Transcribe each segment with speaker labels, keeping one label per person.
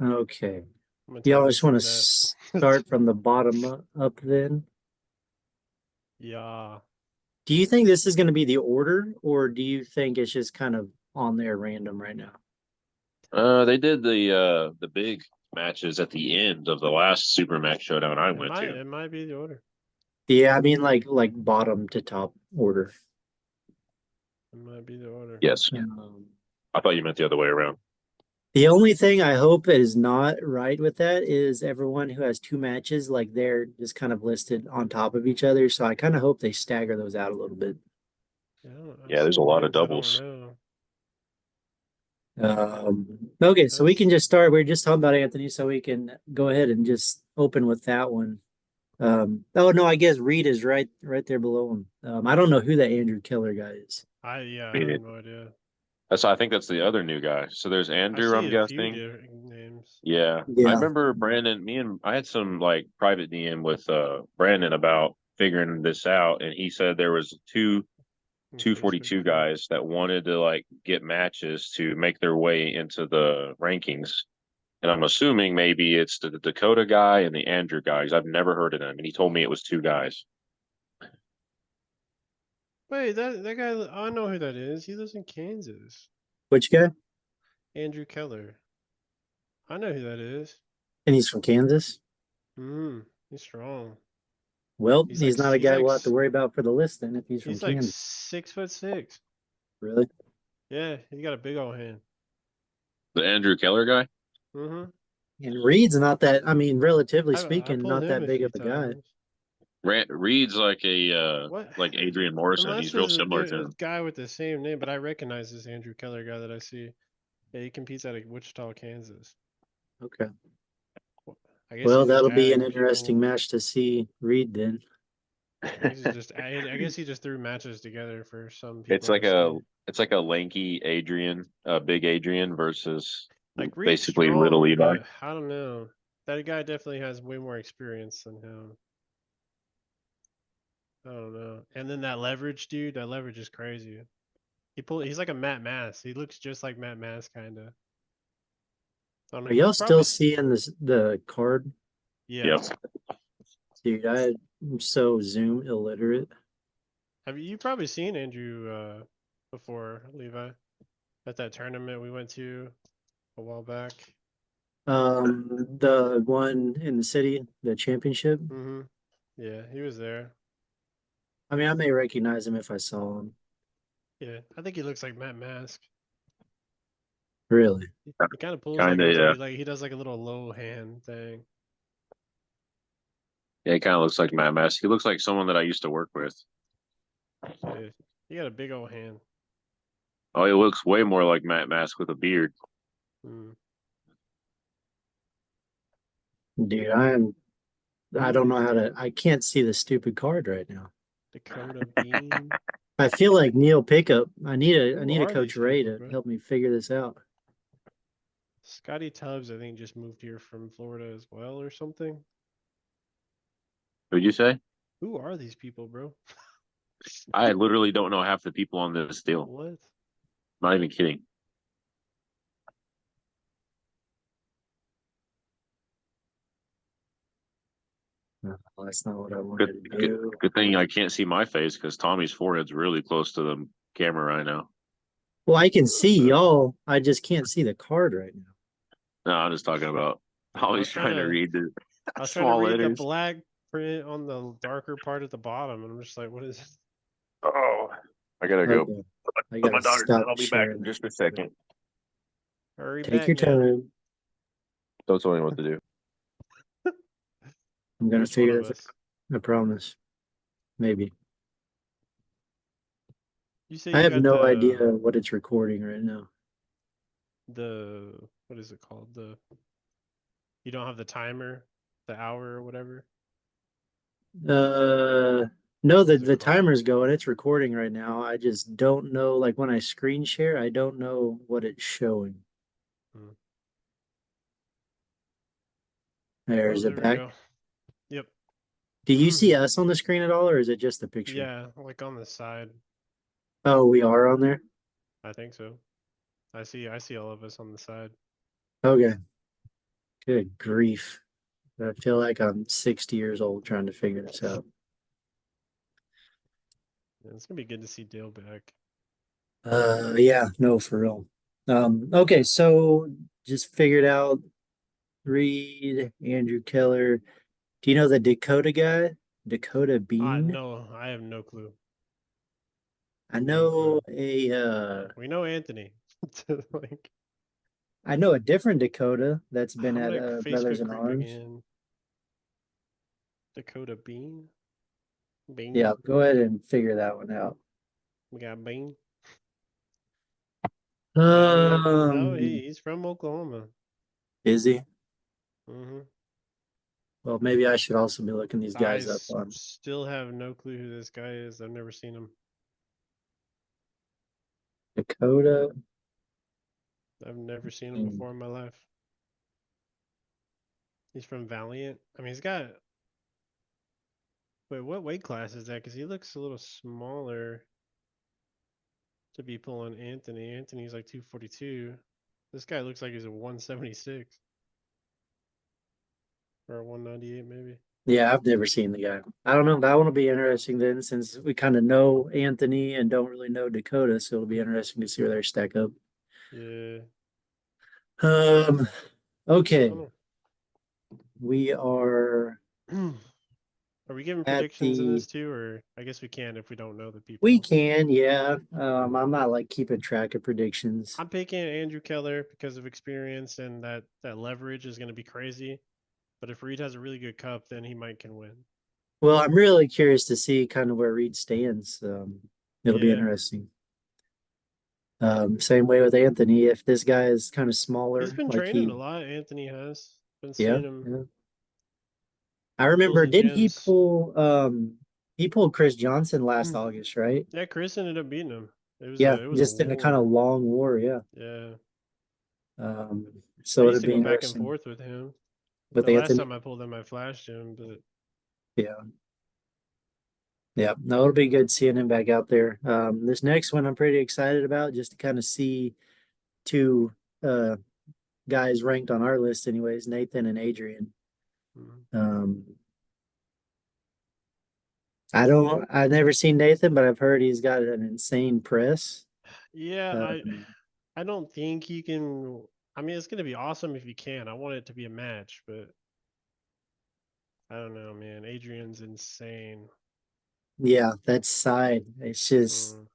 Speaker 1: Okay.
Speaker 2: I'm gonna
Speaker 1: Y'all
Speaker 2: type
Speaker 1: just want to
Speaker 2: that.
Speaker 1: start from the bottom up then?
Speaker 2: Yeah.
Speaker 1: Do you think this is going to be the order, or do you think it's just kind of on there random right now?
Speaker 3: They did the big matches at the end of the last Supermatch Showdown I went to.
Speaker 2: It might be the order.
Speaker 1: Yeah, I mean like bottom to top order.
Speaker 2: It might be the order.
Speaker 3: Yes. I thought you meant the other way around.
Speaker 1: The only thing I hope is not right with that is everyone who has two matches, like they're just kind of listed on top of each other. So I kind of hope they stagger those out a little bit.
Speaker 3: Yeah, there's a lot of doubles.
Speaker 1: Okay, so we can just start. We're just talking about Anthony, so we can go ahead and just open with that one. Oh no, I guess Reed is right there below him. I don't know who that Andrew Keller guy is.
Speaker 2: I have no idea.
Speaker 3: I think that's the other new guy. So there's Andrew, I'm guessing.
Speaker 2: Few different names.
Speaker 3: Yeah. I remember Brandon, I had some like private DM with Brandon about figuring this out, and he said there was two 242 guys that wanted to like get matches to make their way into the rankings. And I'm assuming maybe it's the Dakota guy and the Andrew guy, because I've never heard of them. And he told me it was two guys.
Speaker 2: Wait, that guy, I know who that is. He lives in Kansas.
Speaker 1: Which guy?
Speaker 2: Andrew Keller. I know who that is.
Speaker 1: And he's from Kansas?
Speaker 2: He's strong.
Speaker 1: Well, he's not a guy we'll have to worry about for the list then if he's from Kansas.
Speaker 2: 6'6".
Speaker 1: Really?
Speaker 2: Yeah, he got a big old hand.
Speaker 3: The Andrew Keller guy?
Speaker 1: And Reed's not that, I mean, relatively speaking, not that big of a guy.
Speaker 3: Reed's like a like Adrian Morrison. He's real similar to him.
Speaker 2: A guy with the same name, but I recognize this Andrew Keller guy that I see. Yeah, he competes out of Wichita, Kansas.
Speaker 1: Okay.
Speaker 2: Well,
Speaker 1: that'll be an interesting match to see Reed then.
Speaker 2: I guess he just threw matches together for some people.
Speaker 3: It's like a lanky Adrian, big Adrian versus
Speaker 2: like
Speaker 3: basically
Speaker 2: strong,
Speaker 3: little Levi.
Speaker 2: I don't know. That guy definitely has way more experience than him. I don't know. And then that leverage dude, that leverage is crazy. He's like a Matt Mass. He looks just like Matt Mass, kind of.
Speaker 1: Are y'all still seeing the card?
Speaker 2: Yeah.
Speaker 1: Dude, I'm so Zoom illiterate.
Speaker 2: Have you probably seen Andrew before, Levi? At that tournament we went to a while back.
Speaker 1: The one in the city, the championship.
Speaker 2: Yeah, he was there.
Speaker 1: I mean, I may recognize him if I saw him.
Speaker 2: Yeah, I think he looks like Matt Mask.
Speaker 1: Really?
Speaker 2: He kind of pulls like he does like a little low hand thing.
Speaker 3: Yeah, he kind of looks like Matt Mask. He looks like someone that I used to work with.
Speaker 2: Yeah, he got a big old hand.
Speaker 3: Oh, he looks way more like Matt Mask with a beard.
Speaker 1: Dude, I don't know I can't see the stupid card right now.
Speaker 2: Dakota Bean.
Speaker 1: I feel like Neil Pickup. I need a Coach Ray to help me figure this out.
Speaker 2: Scotty Tubbs, I think, just moved here from Florida as well or something.
Speaker 3: What'd you say?
Speaker 2: Who are these people, bro?
Speaker 3: I literally don't know half the people on this deal.
Speaker 2: What?
Speaker 3: Not even kidding.
Speaker 1: No, that's not what I wanted to do.
Speaker 3: Good thing I can't see my face because Tommy's forehead's really close to the camera right now.
Speaker 1: Well, I can see y'all. I just can't see the card right now.
Speaker 3: No, I'm just talking about. I was trying to read the
Speaker 2: small letters. The black print on the darker part at the bottom, and I'm just like, what is this?
Speaker 3: Oh, I gotta go.
Speaker 1: I gotta
Speaker 3: my daughter
Speaker 1: stop.
Speaker 3: I'll be back in just a second.
Speaker 2: Hurry
Speaker 1: Take your time.
Speaker 3: Don't tell me what to do.
Speaker 1: I'm gonna figure this out. I promise. Maybe. I have no idea what it's recording right now.
Speaker 2: What is it called? You don't have the timer, the hour or whatever?
Speaker 1: No, the timer's going. It's recording right now. I just don't know, like when I screen share, I don't know what it's showing. There's it back.
Speaker 2: Yep.
Speaker 1: Do you see us on the screen at all, or is it just the picture?
Speaker 2: Yeah, like on the side.
Speaker 1: Oh, we are on there?
Speaker 2: I think so. I see all of us on the side.
Speaker 1: Okay. Good grief. I feel like I'm 60 years old trying to figure this out.
Speaker 2: Yeah, it's gonna be good to see Dale back.
Speaker 1: Yeah, no, for real. Okay, so just figured out Reed, Andrew Keller. Do you know the Dakota guy? Dakota Bean?
Speaker 2: No, I have no clue.
Speaker 1: I
Speaker 2: No
Speaker 1: know
Speaker 2: clue.
Speaker 1: a
Speaker 2: We know Anthony. Like,
Speaker 1: I know a different Dakota that's been
Speaker 2: I'm
Speaker 1: at
Speaker 2: gonna
Speaker 1: Brothers
Speaker 2: Facebook
Speaker 1: in
Speaker 2: creep
Speaker 1: Arms.
Speaker 2: again. Dakota Bean.
Speaker 1: Yeah,
Speaker 2: Bean.
Speaker 1: go ahead and figure that one out.
Speaker 2: We got Bean. Oh yeah. No,
Speaker 1: Um,
Speaker 2: he's from Oklahoma.
Speaker 1: is he?
Speaker 2: Hmm
Speaker 1: Well, maybe I should also be looking these guys up on
Speaker 2: still have no clue who this guy is. I've never seen him.
Speaker 1: Dakota.
Speaker 2: I've never seen him before in my life. He's from Valiant. I mean, he's got. Wait, what weight class is that? Because he looks a little smaller to be pulling Anthony. Anthony's like 242. This guy looks like he's a 176 or a 198 maybe.
Speaker 1: Yeah, I've never seen the guy. I don't know. That one will be interesting then, since we kind of know Anthony and don't really know Dakota, so it'll be interesting to see where they stack up.
Speaker 2: Yeah.
Speaker 1: Um,
Speaker 2: I
Speaker 1: okay,
Speaker 2: don't
Speaker 1: we are
Speaker 2: know. Are we giving
Speaker 1: at
Speaker 2: predictions in
Speaker 1: the.
Speaker 2: this too, or I guess we can if we don't know the
Speaker 1: We
Speaker 2: people.
Speaker 1: can, yeah. I'm not like keeping track of predictions.
Speaker 2: I'm picking Andrew Keller because of experience and that leverage is going to be crazy. But if Reed has a really good cup, then he might can win.
Speaker 1: Well, I'm really curious to see kind of where Reed stands. It'll be
Speaker 2: Yeah,
Speaker 1: interesting. Same way with Anthony. If this guy is kind of
Speaker 2: he's
Speaker 1: smaller,
Speaker 2: been
Speaker 1: like
Speaker 2: training a lot. Anthony has been
Speaker 1: yeah,
Speaker 2: seeing him
Speaker 1: yeah. I
Speaker 2: pull
Speaker 1: remember,
Speaker 2: the
Speaker 1: didn't
Speaker 2: gyms.
Speaker 1: he pulled Chris Johnson last
Speaker 2: Mm.
Speaker 1: August, right?
Speaker 2: Yeah, Chris ended up beating him.
Speaker 1: Yeah,
Speaker 2: It was a
Speaker 1: just in a kind of
Speaker 2: war.
Speaker 1: long war, yeah.
Speaker 2: Yeah,
Speaker 1: Um,
Speaker 2: I
Speaker 1: so
Speaker 2: used
Speaker 1: it'd
Speaker 2: to
Speaker 1: be
Speaker 2: go back and
Speaker 1: interesting
Speaker 2: forth with him.
Speaker 1: with
Speaker 2: The last time
Speaker 1: Anthony.
Speaker 2: I pulled him, I flashed him, but
Speaker 1: Yeah, yeah. No, it'll be good seeing him back out there. This next one I'm pretty excited about, just to kind of see two uh guys ranked on our list anyways, Nathan and Adrian.
Speaker 2: mm.
Speaker 1: Um, I've never seen Nathan, but I've heard he's got an insane press.
Speaker 2: Yeah,
Speaker 1: Um,
Speaker 2: I don't think he can. I mean, it's gonna be awesome if he can. I want it to be a match, but I don't know, man. Adrian's insane.
Speaker 1: yeah, that side. It's just,
Speaker 2: Mm.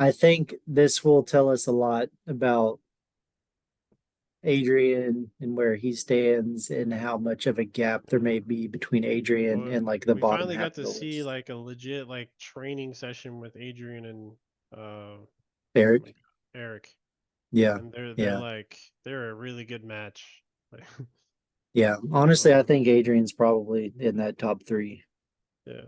Speaker 1: I think this will tell us a lot about Adrian and where he stands and how much of a gap there may be between Adrian
Speaker 2: Well,
Speaker 1: and like the
Speaker 2: we
Speaker 1: bottom
Speaker 2: finally
Speaker 1: half
Speaker 2: got
Speaker 1: of
Speaker 2: to
Speaker 1: the
Speaker 2: see
Speaker 1: list.
Speaker 2: like a legit like training session with Adrian and uh oh my
Speaker 1: Eric.
Speaker 2: God, Eric,
Speaker 1: Yeah.
Speaker 2: and
Speaker 1: Yeah.
Speaker 2: they're a really good match. Like,
Speaker 1: Yeah. Honestly, I
Speaker 2: so
Speaker 1: think Adrian's probably in that top
Speaker 2: yeah,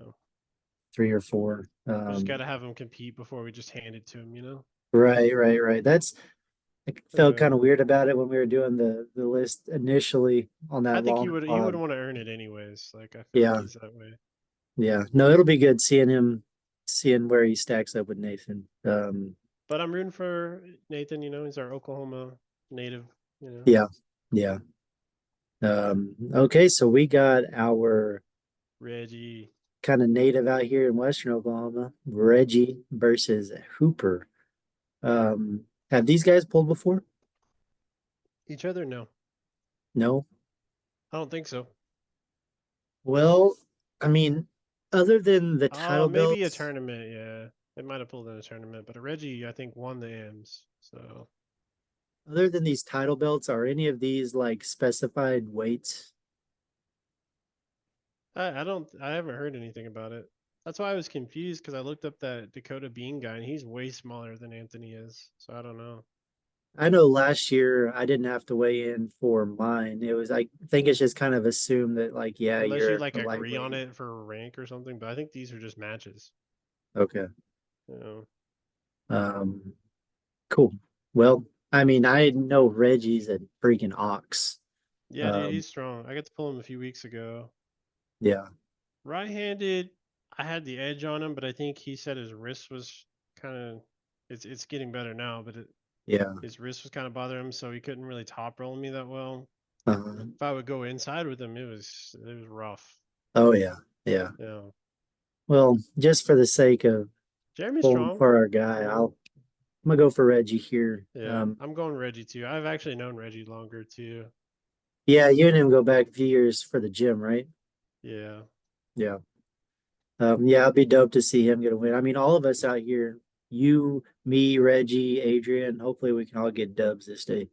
Speaker 1: 3 or 4.
Speaker 2: we just gotta have him compete before we just hand it to him, you know?
Speaker 1: Right, right, right. I felt
Speaker 2: Uh,
Speaker 1: kind of weird about it when we were doing the list initially on
Speaker 2: I
Speaker 1: that
Speaker 2: think
Speaker 1: long
Speaker 2: he would
Speaker 1: pod.
Speaker 2: want to earn it anyways. Like I feel like
Speaker 1: Yeah,
Speaker 2: he's that way.
Speaker 1: yeah. No, it'll be good seeing where he stacks up with Nathan.
Speaker 2: But I'm rooting for Nathan. You know, he's our Oklahoma native. You know,
Speaker 1: Yeah, yeah. Okay, so we got our
Speaker 2: Reggie.
Speaker 1: kind of native out here in Western Oklahoma, Reggie versus Hooper. Have these guys pulled before?
Speaker 2: Each other? No,
Speaker 1: No.
Speaker 2: I don't think so.
Speaker 1: Well, I mean, other than the
Speaker 2: Oh,
Speaker 1: title
Speaker 2: maybe a
Speaker 1: belts,
Speaker 2: tournament. Yeah, they might have pulled in a tournament, but Reggie, I think, won the M's. So
Speaker 1: other than these title belts, are any of these like specified weights?
Speaker 2: I don't. I haven't heard anything about it. That's why I was confused because I looked up that Dakota Bean guy and he's way smaller than Anthony is. So I don't know.
Speaker 1: I know last year I didn't have to weigh in for mine. It was I think it's just kind of assumed that like yeah,
Speaker 2: Unless you
Speaker 1: you're
Speaker 2: like
Speaker 1: a
Speaker 2: agree on
Speaker 1: lightweight.
Speaker 2: it for rank or something, but I think these are just matches.
Speaker 1: Okay.
Speaker 2: You know.
Speaker 1: Um cool. Well, I mean I know Reggie's a freaking ox.
Speaker 2: Yeah, dude,
Speaker 1: Um
Speaker 2: he's strong. I got to pull him a few weeks ago.
Speaker 1: yeah.
Speaker 2: Right-handed, I had the edge on him, but I think he said his wrist was kind of. It's getting better now, but
Speaker 1: Yeah.
Speaker 2: his wrist was kind of bothering him, so he couldn't really top roll me that well. If I would go inside with him, it was rough.
Speaker 1: Oh yeah, yeah.
Speaker 2: Yeah.
Speaker 1: Well, just for the sake of
Speaker 2: Jeremy's
Speaker 1: pulling
Speaker 2: strong.
Speaker 1: for our guy, I'm gonna go for Reggie here.
Speaker 2: Yeah, I'm going Reggie too. I've actually known Reggie longer too.
Speaker 1: Yeah, you and him go back a few years for the gym, right?
Speaker 2: Yeah.
Speaker 1: Yeah. Yeah, it'd be dope to see him get a win. I mean, all of us out here, you, me, Reggie, Adrian, hopefully we can all get dubs this day.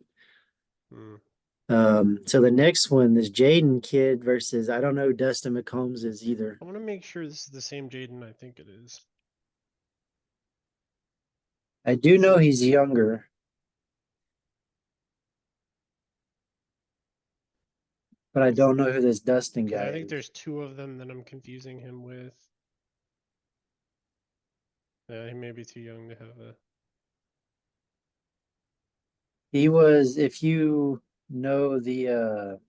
Speaker 2: Mm.
Speaker 1: So the next one, this Jaden kid versus I don't know who Dustin McCombs is either.
Speaker 2: I want to make sure this is the same Jaden I think it is.
Speaker 1: I do know he's younger. But I don't know who this Dustin
Speaker 2: Okay,
Speaker 1: guy
Speaker 2: I think
Speaker 1: is.
Speaker 2: there's two of them that I'm confusing him with. Yeah, he may be too young to have a.
Speaker 1: He was, if you know the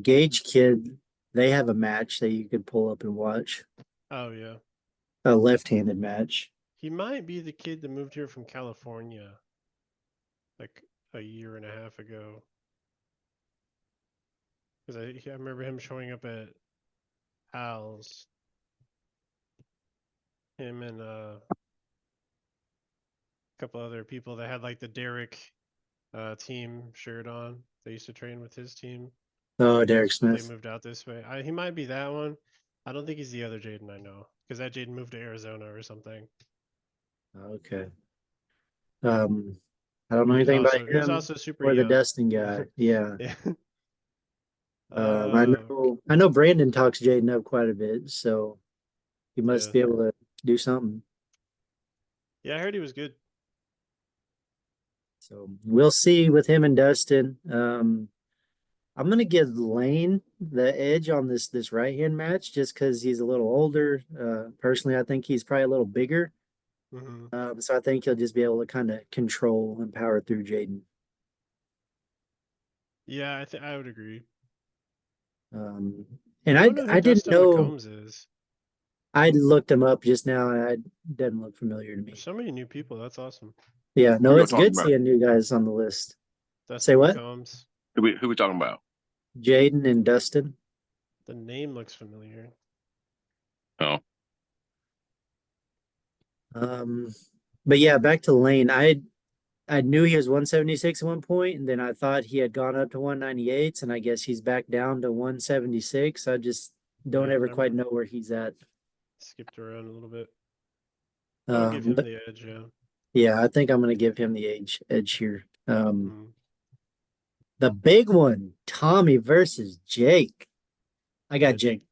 Speaker 1: Gage kid, they have a match that you could pull up and watch.
Speaker 2: Oh yeah.
Speaker 1: A left-handed match.
Speaker 2: He might be the kid that moved here from California like a year and a half ago. Because I remember him showing up at Al's. Him and a couple other people that had like the Derek team shirt on. They used to train with his team.
Speaker 1: Oh, Derek
Speaker 2: They
Speaker 1: Smith.
Speaker 2: moved out this way. He might be that one. I don't think he's the other Jaden I know. Because that Jaden moved to Arizona or something.
Speaker 1: Okay. I don't know anything about
Speaker 2: He was
Speaker 1: him
Speaker 2: also super
Speaker 1: or the
Speaker 2: young.
Speaker 1: Dustin guy. Yeah.
Speaker 2: Yeah.
Speaker 1: I know Brandon talks Jaden up quite a bit, so he must
Speaker 2: Yeah.
Speaker 1: be able to do something.
Speaker 2: Yeah, I heard he was good.
Speaker 1: So we'll see with him and Dustin. I'm gonna give Lane the edge on this right hand match just because he's a little older. Personally, I think he's probably a little bigger.
Speaker 2: Hmm.
Speaker 1: So I think he'll just be able to kind of control and power through Jaden.
Speaker 2: Yeah, I would agree.
Speaker 1: Um, and
Speaker 2: I don't know who
Speaker 1: I didn't
Speaker 2: Dustin
Speaker 1: know.
Speaker 2: McCombs is.
Speaker 1: I looked him up just now, and it doesn't look familiar to
Speaker 2: There's
Speaker 1: me.
Speaker 2: so many new people. That's awesome.
Speaker 1: Yeah,
Speaker 3: Who
Speaker 1: no,
Speaker 3: y'all
Speaker 1: it's
Speaker 3: talking
Speaker 1: good
Speaker 3: about?
Speaker 1: seeing new guys on the list. Say
Speaker 2: Dustin
Speaker 1: what?
Speaker 2: McCombs.
Speaker 3: Who we talking about?
Speaker 1: Jaden and Dustin.
Speaker 2: The name looks familiar.
Speaker 3: Oh,
Speaker 1: But yeah, back to Lane. I knew he was 176 at one point, and then I thought he had gone up to 198s, and I guess he's back down to 176. I just don't
Speaker 2: Yeah,
Speaker 1: ever quite
Speaker 2: I'm
Speaker 1: know where he's at.
Speaker 2: skipped around a little bit. I would give him
Speaker 1: But
Speaker 2: the edge, yeah.
Speaker 1: yeah, I think I'm gonna give him the edge here.
Speaker 2: Mm.
Speaker 1: The big one, Tommy versus Jake. I
Speaker 2: Yeah,
Speaker 1: got Jake.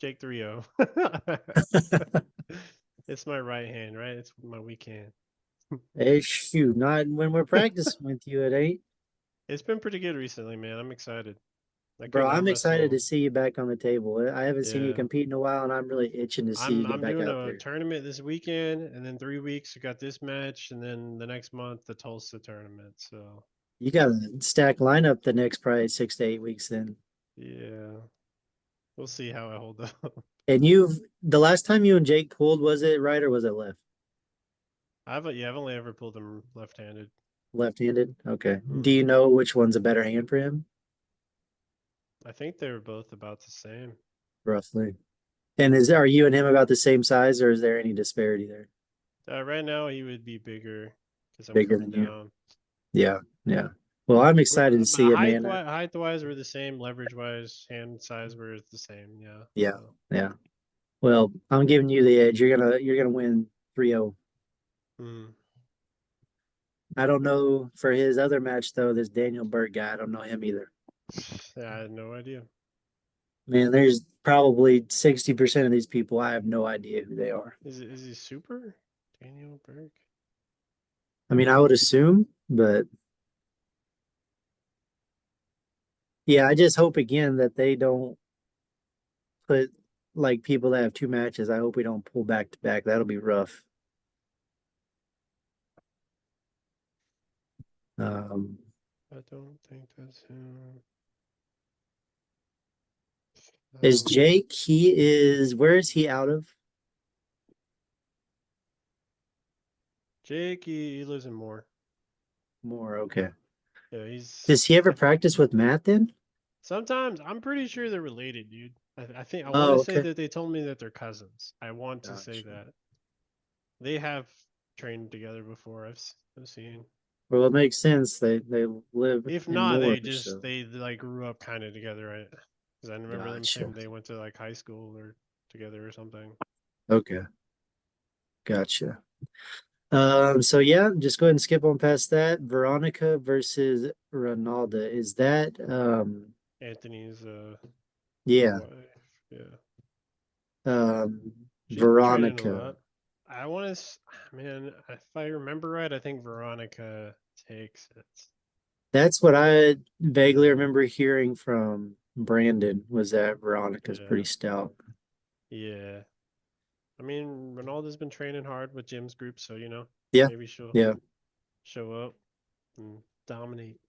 Speaker 2: Jake 3-0. It's my right hand, right? It's my weak hand.
Speaker 1: Hey, shoot, not when we're practicing with you, it ain't.
Speaker 2: It's been pretty good recently, man. I'm excited. I
Speaker 1: Bro,
Speaker 2: couldn't arm
Speaker 1: I'm excited
Speaker 2: wrestle.
Speaker 1: to see you back on the table. I haven't seen you
Speaker 2: Yeah.
Speaker 1: compete in a while, and I'm really itching to see you get
Speaker 2: I'm
Speaker 1: back
Speaker 2: doing
Speaker 1: out
Speaker 2: a
Speaker 1: there.
Speaker 2: tournament this weekend, and then 3 weeks I got this match, and then the next month the Tulsa tournament. So
Speaker 1: You got a stacked lineup the next probably 6 to 8 weeks then.
Speaker 2: yeah, we'll see how I hold up.
Speaker 1: And the last time you and Jake pulled, was it right or was it left?
Speaker 2: I've only ever pulled him left-handed.
Speaker 1: Left-handed? Okay. Do
Speaker 2: Mm.
Speaker 1: you know which one's a better hand for him?
Speaker 2: I think they were both about the same.
Speaker 1: Roughly. And are you and him about the same size or is there any disparity there?
Speaker 2: Right now he would be bigger because I'm
Speaker 1: Bigger
Speaker 2: coming
Speaker 1: than you?
Speaker 2: down.
Speaker 1: Yeah, yeah. Well, I'm excited to see it, man.
Speaker 2: Height wise we're the same. Leverage wise, hand size we're the same. Yeah.
Speaker 1: Yeah,
Speaker 2: So.
Speaker 1: yeah. Well, I'm giving you the edge. You're gonna win 3-0.
Speaker 2: Mm.
Speaker 1: I don't know for his other match though, this Daniel Burke guy, I don't know him either.
Speaker 2: Yeah, I had no idea.
Speaker 1: Man, there's probably 60% of these people I have no idea who they are.
Speaker 2: Is he super? Daniel Burke?
Speaker 1: I mean, I would assume, but yeah, I just hope again that they don't put like people that have two matches. I hope we don't pull back to back. That'll be rough. Um,
Speaker 2: I don't think that's him.
Speaker 1: is Jake? Where is he out of?
Speaker 2: Jake, he lives in Moore.
Speaker 1: More okay.
Speaker 2: Yeah, he's.
Speaker 1: Does he ever practice with Matt then?
Speaker 2: Sometimes I'm pretty sure they're related, dude. I think I want
Speaker 1: Oh,
Speaker 2: to say
Speaker 1: okay.
Speaker 2: that they told me that they're cousins. I want to say
Speaker 1: Gotcha.
Speaker 2: that they have trained together before. I've seen.
Speaker 1: Well, it makes sense. They live
Speaker 2: If
Speaker 1: in
Speaker 2: not,
Speaker 1: Moore,
Speaker 2: they
Speaker 1: so
Speaker 2: they like grew up kind of together, right? Because I remember them
Speaker 1: gotcha.
Speaker 2: saying they went to like high school or together or something.
Speaker 1: Okay, gotcha. So yeah, just go ahead and skip on past that. Veronica versus Ronaldo. Is that
Speaker 2: Anthony's
Speaker 1: yeah,
Speaker 2: wife. Yeah,
Speaker 1: um
Speaker 2: she's been training a
Speaker 1: Veronica.
Speaker 2: lot. I want to, man. If I remember right, I think Veronica takes it.
Speaker 1: That's what I vaguely remember hearing from Brandon was that Veronica's
Speaker 2: Yeah,
Speaker 1: pretty stout.
Speaker 2: yeah. I mean, Ronaldo's been training hard with Jim's group, so
Speaker 1: Yeah,
Speaker 2: maybe she'll
Speaker 1: yeah.
Speaker 2: show up and dominate.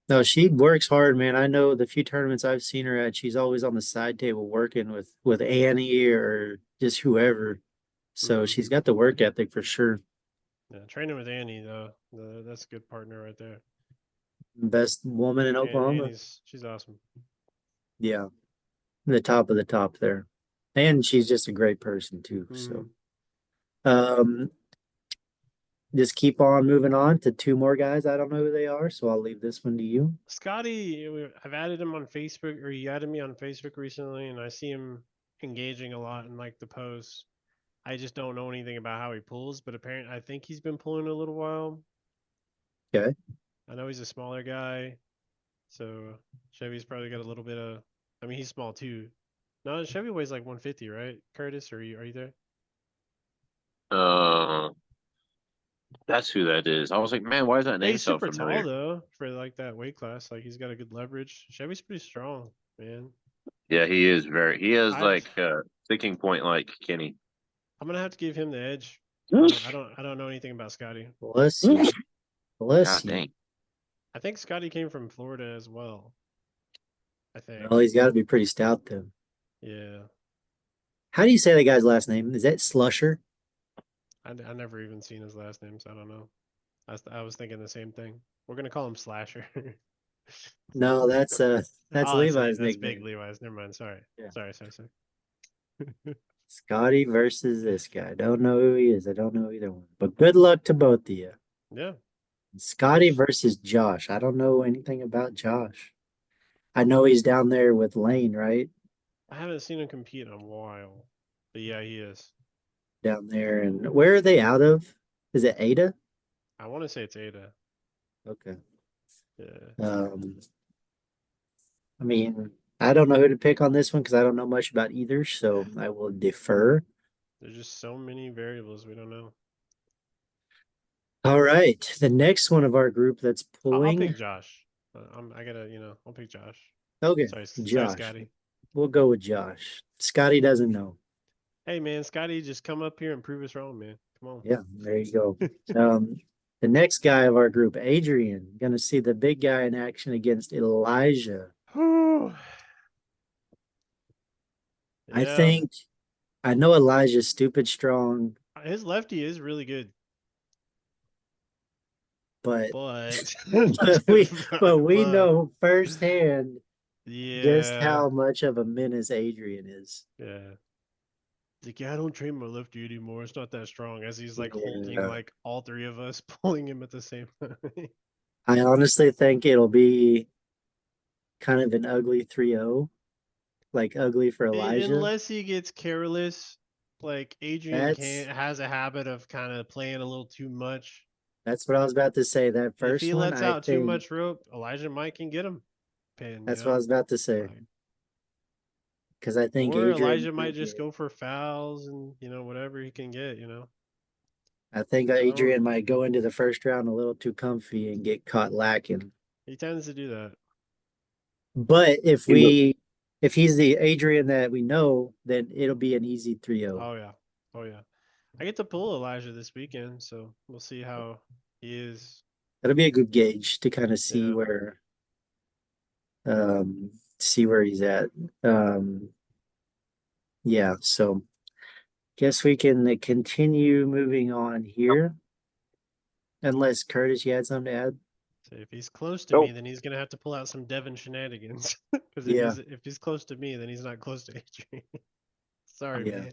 Speaker 1: No, she works hard, man. I know the few tournaments I've seen her at, she's always on the side table working with Annie or just whoever. So
Speaker 2: Hmm.
Speaker 1: she's got the work ethic for sure.
Speaker 2: Yeah, training with Annie though, that's a good partner right there.
Speaker 1: Best woman in Oklahoma.
Speaker 2: She's awesome.
Speaker 1: Yeah, the top of the top there. And she's just a great person too.
Speaker 2: Hmm.
Speaker 1: So um just keep on moving on to two more guys. I don't know who they are, so I'll leave this one to you.
Speaker 2: Scotty, I've added him on Facebook, or he added me on Facebook recently, and I see him engaging a lot in like the posts. I just don't know anything about how he pulls, but apparently I think he's been pulling a little while.
Speaker 1: Okay.
Speaker 2: I know he's a smaller guy, so Chevy's probably got a little bit of. I mean, he's small too. No, Chevy weighs like 150, right? Curtis, are you there?
Speaker 3: Uh, that's who that is. I was like, man, why does that
Speaker 2: Yeah,
Speaker 3: name
Speaker 2: he's
Speaker 3: sound
Speaker 2: super tall
Speaker 3: familiar?
Speaker 2: though for like that weight class. Like he's got a good leverage. Chevy's pretty strong, man.
Speaker 3: Yeah, he is very. He has
Speaker 2: I
Speaker 3: like a sticking point like Kenny.
Speaker 2: I'm gonna have to give him the edge. I don't know anything about Scotty.
Speaker 1: Bless you. Bless
Speaker 3: God
Speaker 1: you.
Speaker 3: dang.
Speaker 2: I think Scotty came from Florida as well. I
Speaker 1: Well,
Speaker 2: think.
Speaker 1: he's got to be pretty stout then.
Speaker 2: Yeah.
Speaker 1: How do you say that guy's last name? Is that Slusher?
Speaker 2: I never even seen his last name, so I don't know. I was thinking the same thing. We're gonna call him Slasher.
Speaker 1: No, that's
Speaker 2: Oh,
Speaker 1: Levi's
Speaker 2: that's Big
Speaker 1: nickname.
Speaker 2: Levi's. Never mind. Sorry.
Speaker 1: Yeah.
Speaker 2: Sorry.
Speaker 1: Scotty versus this guy. Don't know who he is. I don't know either one. But good luck to both of you.
Speaker 2: Yeah.
Speaker 1: Scotty versus Josh. I don't know anything about Josh. I know he's down there with Lane, right?
Speaker 2: I haven't seen him compete in a while. But yeah, he is.
Speaker 1: Down there. And where are they out of? Is it Ada?
Speaker 2: I want to say it's Ada.
Speaker 1: Okay.
Speaker 2: Yeah.
Speaker 1: I mean, I don't know who to pick on this one because I don't know much about either, so I will defer.
Speaker 2: There's just so many variables we don't know.
Speaker 1: All right. The next one of our group that's
Speaker 2: I'll
Speaker 1: pulling.
Speaker 2: pick Josh. I gotta, I'll pick Josh.
Speaker 1: Okay,
Speaker 2: Sorry,
Speaker 1: Josh.
Speaker 2: Scotty.
Speaker 1: We'll go with Josh. Scotty doesn't know.
Speaker 2: Hey, man, Scotty, just come up here and prove us wrong, man. Come on.
Speaker 1: Yeah, there you go. The next guy of our group, Adrian, gonna see the big guy in action against Elijah.
Speaker 2: Whew.
Speaker 1: I
Speaker 2: Yeah,
Speaker 1: think I know Elijah's stupid strong,
Speaker 2: his lefty is really good,
Speaker 1: but
Speaker 2: but
Speaker 1: but we
Speaker 2: but
Speaker 1: know firsthand just
Speaker 2: yeah,
Speaker 1: how much of a menace Adrian is.
Speaker 2: yeah. It's like, yeah, I don't train my lefty anymore. It's not that strong. As he's like holding
Speaker 1: Yeah.
Speaker 2: like all three of us, pulling him at the same time.
Speaker 1: I honestly think it'll be kind of an ugly 3-0, like ugly for Elijah.
Speaker 2: Unless he gets careless, like Adrian
Speaker 1: That's
Speaker 2: can't has a habit of kind of playing a little too much.
Speaker 1: that's what I was about to say. That
Speaker 2: If
Speaker 1: first
Speaker 2: he
Speaker 1: one,
Speaker 2: lets
Speaker 1: I
Speaker 2: out too
Speaker 1: think
Speaker 2: much rope, Elijah Mike can get him pinned,
Speaker 1: that's what I was about to say.
Speaker 2: Like,
Speaker 1: Because I think
Speaker 2: or
Speaker 1: Adrian
Speaker 2: Elijah might
Speaker 1: might
Speaker 2: just
Speaker 1: get
Speaker 2: go for fouls and whatever he can get.
Speaker 1: I think
Speaker 2: I don't.
Speaker 1: Adrian might go into the first round a little too comfy and get caught lacking.
Speaker 2: He tends to do that.
Speaker 1: But
Speaker 3: You know,
Speaker 1: if he's the Adrian that we know, then it'll be an easy 3-0.
Speaker 2: Oh yeah, oh yeah. I get to pull Elijah this weekend, so we'll see how he is.
Speaker 1: That'll be a good gauge to kind of
Speaker 2: Yeah.
Speaker 1: see where he's at. Yeah, so guess we can continue moving on here. Unless Curtis, you had something to add?
Speaker 2: So if he's close to
Speaker 3: Nope.
Speaker 2: me, then he's gonna have to pull out some Devin shenanigans. Because
Speaker 1: Yeah.
Speaker 2: if he's close to me, then he's not close to Adrian. Sorry,
Speaker 1: Yeah.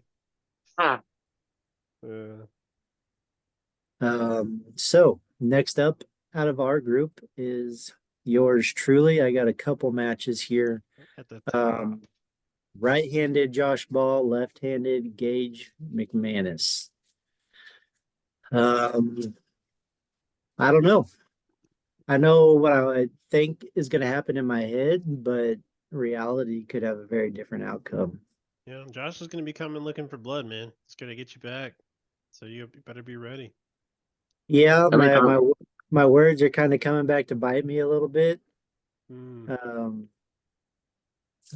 Speaker 2: man.
Speaker 1: So next up out of our group is yours truly. I got a couple matches here.
Speaker 2: At the top.
Speaker 1: Right-handed Josh Ball, left-handed Gage McManus. I don't know. I know what I think is going to happen in my head, but reality could have a very different outcome.
Speaker 2: Yeah, Josh is gonna be coming looking for blood, man. He's gonna get you back. So you better be ready.
Speaker 1: Yeah,
Speaker 3: How many times?
Speaker 1: my words are kind of coming back to bite me a little bit.
Speaker 2: Hmm.
Speaker 1: I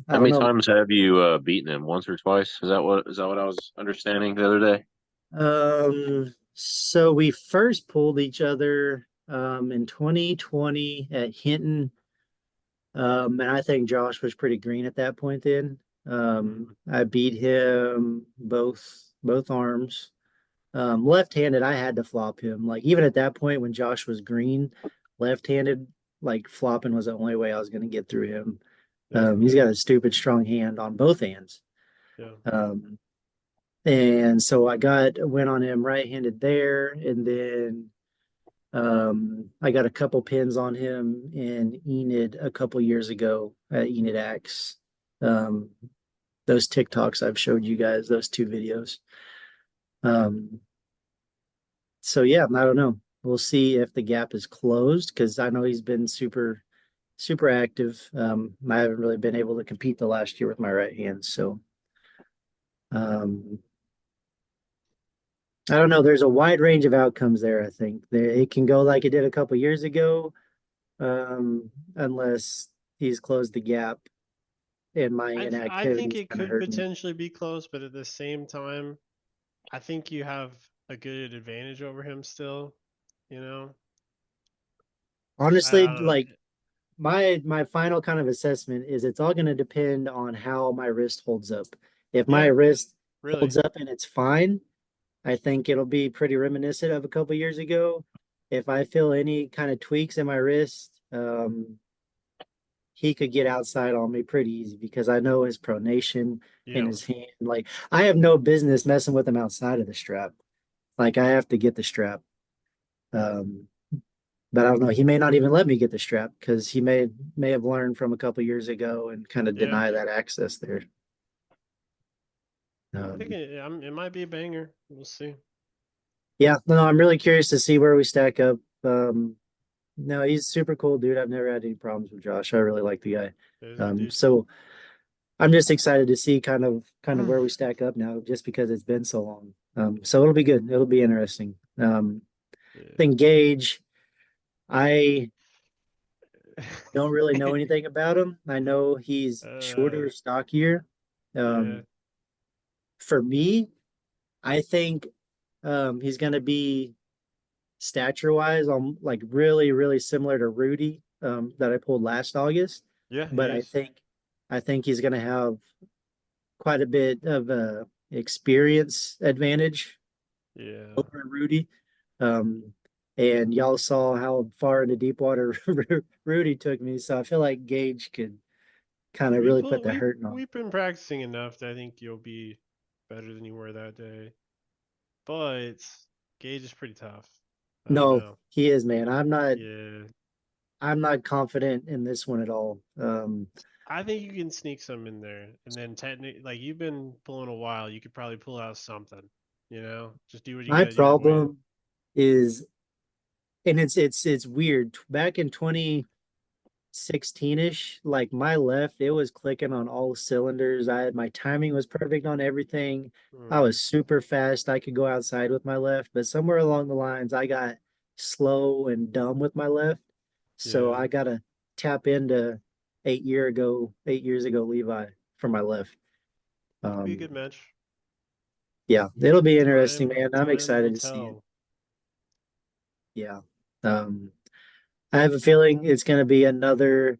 Speaker 3: How
Speaker 1: don't
Speaker 3: many
Speaker 1: know.
Speaker 3: times have you beaten him? Once or twice? Is that what I was understanding the other day?
Speaker 1: So we first pulled each other in 2020 at Hinton. And I think Josh was pretty green at that point then. I beat him both arms. Left-handed, I had to flop him. Like even at that point when Josh was green, left-handed, like flopping was the only way I was going to get through him.
Speaker 2: Yeah.
Speaker 1: He's got a stupid strong hand on both hands.
Speaker 2: Yeah.
Speaker 1: And so went on him right-handed there, and then I got a couple pins on him in Enid a couple years ago at Enid Axe. Those TikToks I've showed you guys, those two videos. So yeah, I don't know. We'll see if the gap is closed because I know he's been super, super active. I haven't really been able to compete the last year with my right hand. So I don't know. There's a wide range of outcomes there, I think. It can go like it did a couple years ago, unless he's closed the gap and my
Speaker 2: I think
Speaker 1: inactivity's
Speaker 2: it
Speaker 1: kind of
Speaker 2: could
Speaker 1: hurt me.
Speaker 2: potentially be close, but at the same time, I think you have a good advantage over him still. You know,
Speaker 1: Honestly,
Speaker 2: I don't know.
Speaker 1: like my final kind of assessment is it's all going to depend on how my wrist holds up. If my
Speaker 2: Yeah,
Speaker 1: wrist
Speaker 2: really.
Speaker 1: holds up and it's fine, I think it'll be pretty reminiscent of a couple years ago. If I feel any kind of tweaks in my wrist, he could get outside on me pretty easy because I know his pronation in
Speaker 2: Yeah.
Speaker 1: his hand. Like I have no business messing with him outside of the strap. Like I have to get the strap. Um, but I don't know. He may not even let me get the strap because he may have learned from a couple years ago and kind of
Speaker 2: Yeah.
Speaker 1: deny that access there.
Speaker 2: I think
Speaker 1: Um,
Speaker 2: it might be a banger. We'll see.
Speaker 1: yeah, no, I'm really curious to see where we stack up. No, he's super cool, dude. I've never had any problems with Josh. I really like the guy.
Speaker 2: He's a good dude.
Speaker 1: So I'm just excited to see kind of where we stack up now, just because it's been so long. So it'll be good. It'll be interesting.
Speaker 2: Yeah.
Speaker 1: I think Gage, I don't really know anything about him. I know he's shorter, stockier.
Speaker 2: Yeah.
Speaker 1: For me, I think he's going to be stature wise on like really, really similar to Rudy that I pulled last August.
Speaker 2: Yeah, he
Speaker 1: But
Speaker 2: is.
Speaker 1: I think he's going to have quite a bit of a experience advantage
Speaker 2: Yeah.
Speaker 1: over Rudy. Um, and y'all saw how far into deep water Rudy took me, so I feel like Gage could kind of really put the hurting on.
Speaker 2: We've been practicing enough that I think you'll be better than you were that day. But Gage is pretty tough. I don't
Speaker 1: No,
Speaker 2: know.
Speaker 1: he is, man.
Speaker 2: Yeah.
Speaker 1: I'm not confident in this one at all.
Speaker 2: I think you can sneak some in there, and then technically, like you've been pulling a while, you could probably pull out something. You know, just do what you
Speaker 1: My
Speaker 2: gotta do to win.
Speaker 1: problem is, and it's weird. Back in 2016-ish, like my left, it was clicking on all cylinders. My timing was perfect on everything. I
Speaker 2: Hmm.
Speaker 1: was super fast. I could go outside with my left, but somewhere along the lines, I got slow and dumb with my left. So
Speaker 2: Yeah,
Speaker 1: I gotta tap into 8 years ago Levi for my left.
Speaker 2: could be a good
Speaker 1: Um,
Speaker 2: match.
Speaker 1: yeah, it'll be interesting, man. I'm
Speaker 2: Time will
Speaker 1: excited to see it.
Speaker 2: tell.
Speaker 1: Yeah. I have a feeling it's gonna be another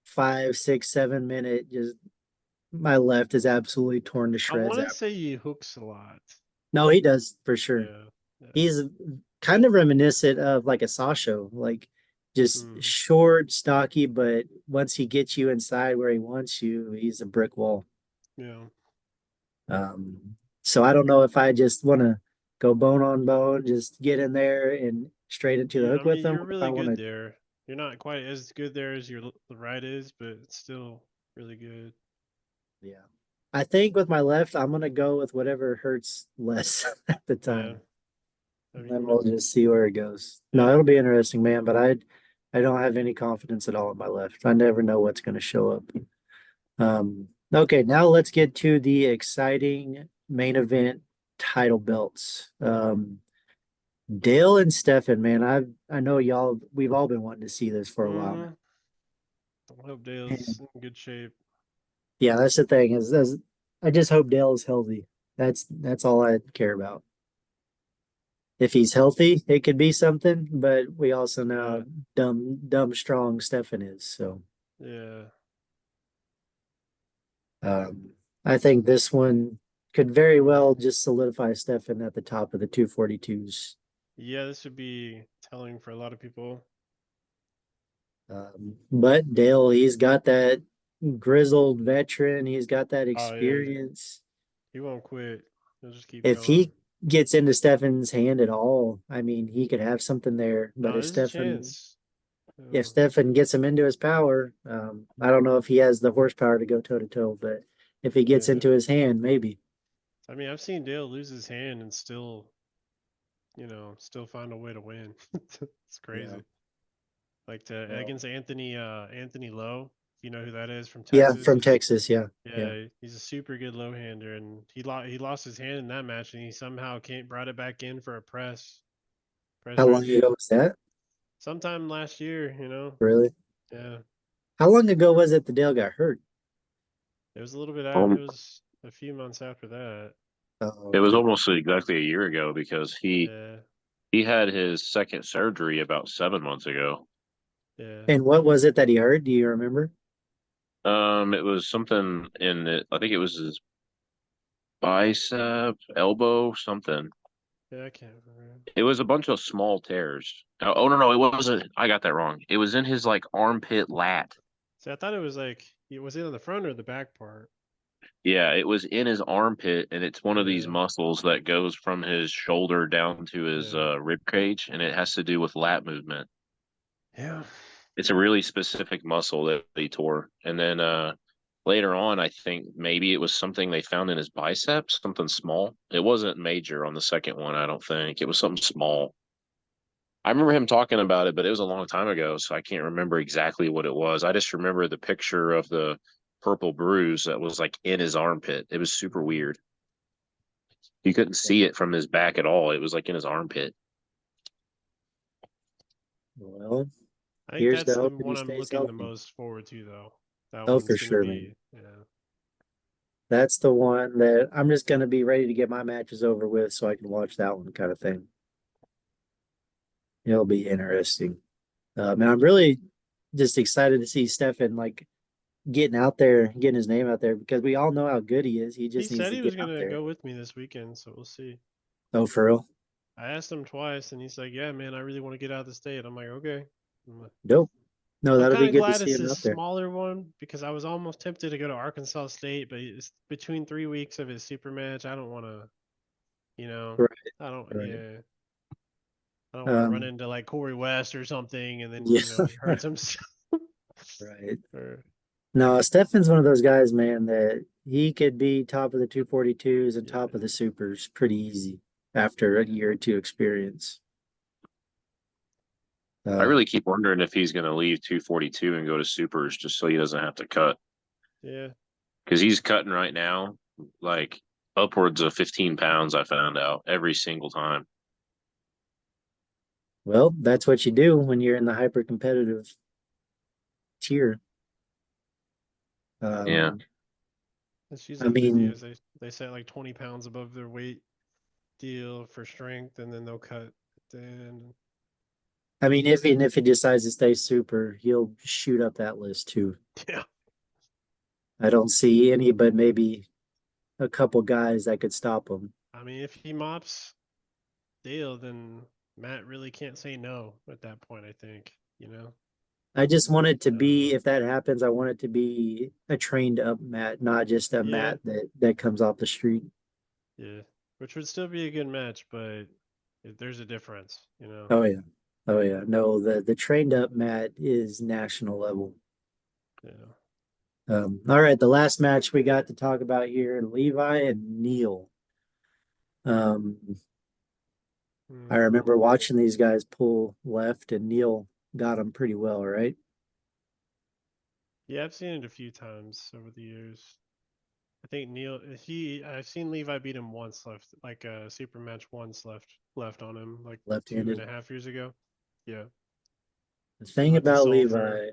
Speaker 1: 5, 6, 7 minute. Just my left is absolutely torn to
Speaker 2: I
Speaker 1: shreds
Speaker 2: want to
Speaker 1: out.
Speaker 2: say he hooks a lot.
Speaker 1: No, he does for sure.
Speaker 2: Yeah, yeah,
Speaker 1: He's kind of reminiscent of like a Sasho. Like Just short, stocky, but once he gets you inside where he wants you, he's a brick wall.
Speaker 2: Yeah.
Speaker 1: So I don't know if I just want to go bone on bone, just get in there and straight into the hook with them.
Speaker 2: You're
Speaker 1: If I
Speaker 2: really
Speaker 1: want
Speaker 2: good
Speaker 1: to,
Speaker 2: there. You're not quite as good there as your right is, but it's still really good.
Speaker 1: yeah. I think with my left, I'm gonna go with whatever hurts less at the time. And then we'll just see where it goes. No, it'll be interesting, man. But I don't have any confidence at all in my left. I never know what's going to show up. Okay, now let's get to the exciting main event title belts. Dale and Stefan, man, I know we've all been wanting to see this for a while now.
Speaker 2: I hope Dale's in good shape.
Speaker 1: Yeah, that's the thing is I just hope Dale is healthy. That's all I care about. If he's healthy, it could be something, but we also know how dumb strong Stefan is. So
Speaker 2: yeah,
Speaker 1: I think this one could very well just solidify Stefan at the top of the 242s.
Speaker 2: Yeah, this would be telling for a lot of people.
Speaker 1: But Dale, he's got that grizzled veteran. He's got that
Speaker 2: Oh, yeah.
Speaker 1: experience.
Speaker 2: He won't quit. He'll just keep
Speaker 1: If
Speaker 2: going.
Speaker 1: he gets into Stefan's hand at all, I mean, he could have something there. But
Speaker 2: there's a chance.
Speaker 1: if Stefan gets him into his power, I don't know if he has the horsepower to go toe to toe, but if he gets into his hand, maybe.
Speaker 2: I mean, I've seen Dale lose his hand and still, still find a way to win. It's crazy.
Speaker 1: Yeah.
Speaker 2: Like against Anthony Lowe, if you know who that is from
Speaker 1: Yeah,
Speaker 2: Texas.
Speaker 1: from Texas, yeah.
Speaker 2: Yeah, he's a super good low hander, and he lost his hand in that match, and he somehow brought it back in for a press.
Speaker 1: How long ago was that?
Speaker 2: Sometime last year,
Speaker 1: Really?
Speaker 2: Yeah.
Speaker 1: How long ago was it the Dale got hurt?
Speaker 2: It was a little bit out. It was a few months after that.
Speaker 1: Oh,
Speaker 3: It was almost exactly a year ago because he had his second surgery about 7 months ago.
Speaker 2: Yeah.
Speaker 1: And what was it that he heard? Do you remember?
Speaker 3: It was something in it. I think it was his bicep, elbow, something.
Speaker 2: Yeah, I can't remember.
Speaker 3: It was a bunch of small tears. Oh no, it wasn't. I got that wrong. It was in his like armpit lat.
Speaker 2: See, I thought it was was it on the front or the back part?
Speaker 3: Yeah, it was in his armpit, and it's one of these muscles that goes from his shoulder down to his rib cage, and it has to do with lat movement.
Speaker 2: Yeah.
Speaker 3: It's a really specific muscle that he tore. And then later on, I think maybe it was something they found in his biceps, something small. It wasn't major on the second one, I don't think. It was something small. I remember him talking about it, but it was a long time ago, so I can't remember exactly what it was. I just remember the picture of the purple bruise that was like in his armpit. It was super weird. You couldn't see it from his back at all. It was like in his armpit.
Speaker 1: Well,
Speaker 2: I think that's the one I'm looking the most forward to, though. That one's
Speaker 1: for sure,
Speaker 2: man.
Speaker 1: That's the one that I'm just going to be ready to get my matches over with so I can watch that one kind of thing. It'll be interesting. And I'm really just excited to see Stefan like getting out there, getting his name out there because we all know how good he is. He just needs to get out there. He said he was going
Speaker 2: to go with me this weekend, so we'll see.
Speaker 1: Oh, for real?
Speaker 2: I asked him twice, and he's like, "Yeah, man, I really want to get out of the state." I'm like, "Okay."
Speaker 1: Dope. No, that'll be good to see him out there. I'm
Speaker 2: glad it's a smaller one because I was almost tempted to go to Arkansas State, but it's between 3 weeks of his super match. I don't want to,
Speaker 1: Right.
Speaker 2: I don't,
Speaker 1: right.
Speaker 2: yeah. I don't want to run into like Corey West or something, and then he hurts himself.
Speaker 1: Right. No, Stefan's one of those guys, man, that he could be top of the 242s and top of the supers pretty easy after a year or two experience.
Speaker 3: I really keep wondering if he's going to leave 242 and go to supers just so he doesn't have to cut.
Speaker 2: Yeah.
Speaker 3: Because he's cutting right now, like upwards of 15 pounds, I found out, every single time.
Speaker 1: Well, that's what you do when you're in the hyper competitive tier.
Speaker 3: Yeah.
Speaker 2: That's usually what they do is they set like 20 pounds above their weight deal for strength, and then they'll cut then.
Speaker 1: I mean, if he decides to stay super, he'll shoot up that list too.
Speaker 2: Yeah.
Speaker 1: I don't see any, but maybe a couple guys that could stop him.
Speaker 2: I mean, if he mops Dale, then Matt really can't say no at that point, I think. you know.
Speaker 1: I just want it to be, if that happens, I want it to be a trained up mat, not just a
Speaker 2: Yeah,
Speaker 1: mat that comes off the street.
Speaker 2: yeah, which would still be a good match, but there's a difference, you know.
Speaker 1: Oh yeah. Oh yeah. No, the trained up mat is national level.
Speaker 2: Yeah.
Speaker 1: All right, the last match we got to talk about here, Levi and Neil. Um, I remember
Speaker 2: Mm,
Speaker 1: watching these guys pull left, and Neil got them pretty well, right?
Speaker 2: yeah, I've seen it a few times over the years. I think Neil, I've seen Levi beat him once left, like a super match once left on him, like two and
Speaker 1: Left-handed.
Speaker 2: a half years ago. Yeah,
Speaker 1: The thing
Speaker 2: at the
Speaker 1: about
Speaker 2: Sulphur.
Speaker 1: Levi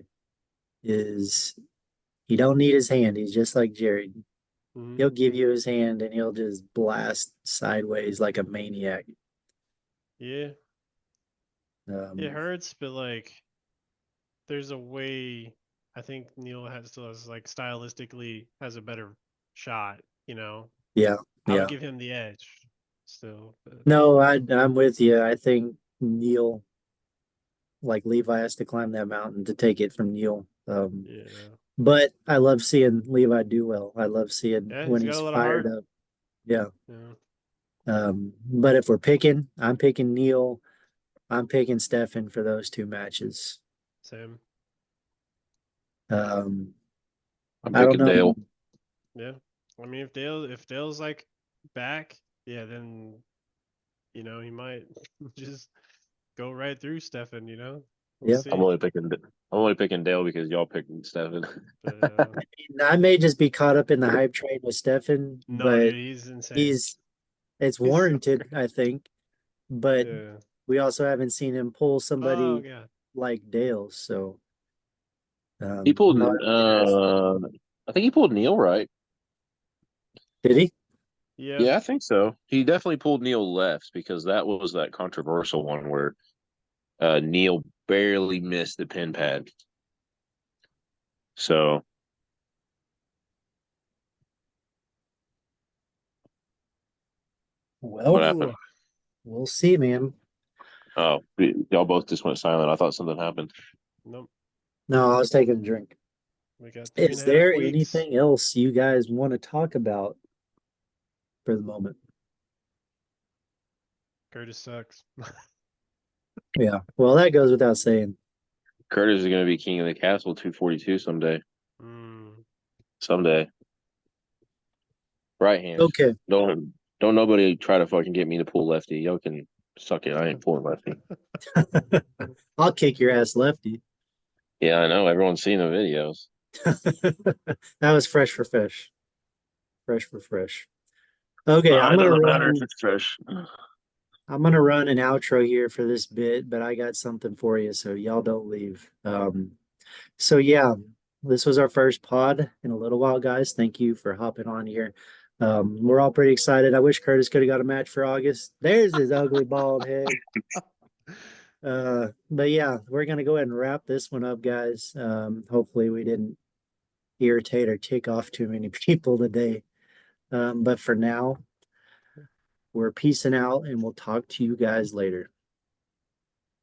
Speaker 1: is he don't need his hand. He's just like Jared.
Speaker 2: Hmm.
Speaker 1: He'll give you his hand and he'll just blast sideways like a maniac.
Speaker 2: Yeah, it
Speaker 1: Um,
Speaker 2: hurts, but like there's a way. I think Neil still has like stylistically has a better shot. You know,
Speaker 1: yeah,
Speaker 2: I would
Speaker 1: yeah.
Speaker 2: give him the edge still. But
Speaker 1: No, I'm with you. I think Neil, like Levi, has to climb that mountain to take it from Neil.
Speaker 2: yeah,
Speaker 1: But I love seeing Levi do well. I love seeing
Speaker 2: yeah,
Speaker 1: when
Speaker 2: he's got
Speaker 1: he's
Speaker 2: a lot of
Speaker 1: fired
Speaker 2: heart.
Speaker 1: up. Yeah.
Speaker 2: Yeah,
Speaker 1: But if we're picking, I'm picking Neil. I'm picking Stefan for those two matches.
Speaker 2: same.
Speaker 1: Um,
Speaker 3: I'm
Speaker 1: I don't
Speaker 3: picking
Speaker 1: know.
Speaker 3: Dale.
Speaker 2: Yeah, I mean if Dale's like back, yeah, then you know he might just go right through Stefan. You know, we'll
Speaker 1: Yeah.
Speaker 3: I'm
Speaker 2: see.
Speaker 3: only picking. I'm only picking Dale because y'all picked Stefan.
Speaker 2: But
Speaker 1: I may just be caught up in the hype train with Stefan,
Speaker 2: no,
Speaker 1: but
Speaker 2: dude, he's insane.
Speaker 1: he's it's
Speaker 2: He's so
Speaker 1: warranted,
Speaker 2: great.
Speaker 1: I think. But
Speaker 2: Yeah.
Speaker 1: we also haven't seen him pull
Speaker 2: Oh
Speaker 1: somebody
Speaker 2: yeah.
Speaker 1: like Dale. So
Speaker 3: He pulled.
Speaker 1: no, it'll be nice.
Speaker 3: I think he pulled Neil right.
Speaker 1: Did he?
Speaker 2: Yeah.
Speaker 3: Yeah, I think so. He definitely pulled Neil left because that was that controversial one where Neil barely missed the pin pad. So what
Speaker 1: Well,
Speaker 2: Ooh.
Speaker 3: happened?
Speaker 1: we'll see, man.
Speaker 3: Oh, y'all both just went silent. I thought something happened.
Speaker 2: Nope.
Speaker 1: No, I was taking a drink.
Speaker 2: We got three and
Speaker 1: Is
Speaker 2: a half
Speaker 1: there
Speaker 2: weeks.
Speaker 1: anything else you guys want to talk about for the moment?
Speaker 2: Curtis sucks.
Speaker 1: Yeah. Well, that goes without saying.
Speaker 3: Curtis is going to be king of the castle 242 someday.
Speaker 2: Mm.
Speaker 3: Someday. Right hand.
Speaker 1: Okay.
Speaker 3: Don't nobody try to fucking get me to pull lefty. Y'all can suck it. I ain't pulling lefty.
Speaker 1: I'll kick your ass, lefty.
Speaker 3: Yeah, I know. Everyone's seen the videos.
Speaker 1: That was fresh for fish. Fresh for fresh. Okay,
Speaker 3: It doesn't matter if it's fresh.
Speaker 1: I'm gonna run an outro here for this bit, but I got something for you, so y'all don't leave. So yeah, this was our first pod in a little while, guys. Thank you for hopping on here. We're all pretty excited. I wish Curtis could have got a match for August. There's his ugly bald head. But yeah, we're gonna go ahead and wrap this one up, guys. Hopefully we didn't irritate or tick off too many people today. But for now, we're peacing out and we'll talk to you guys later.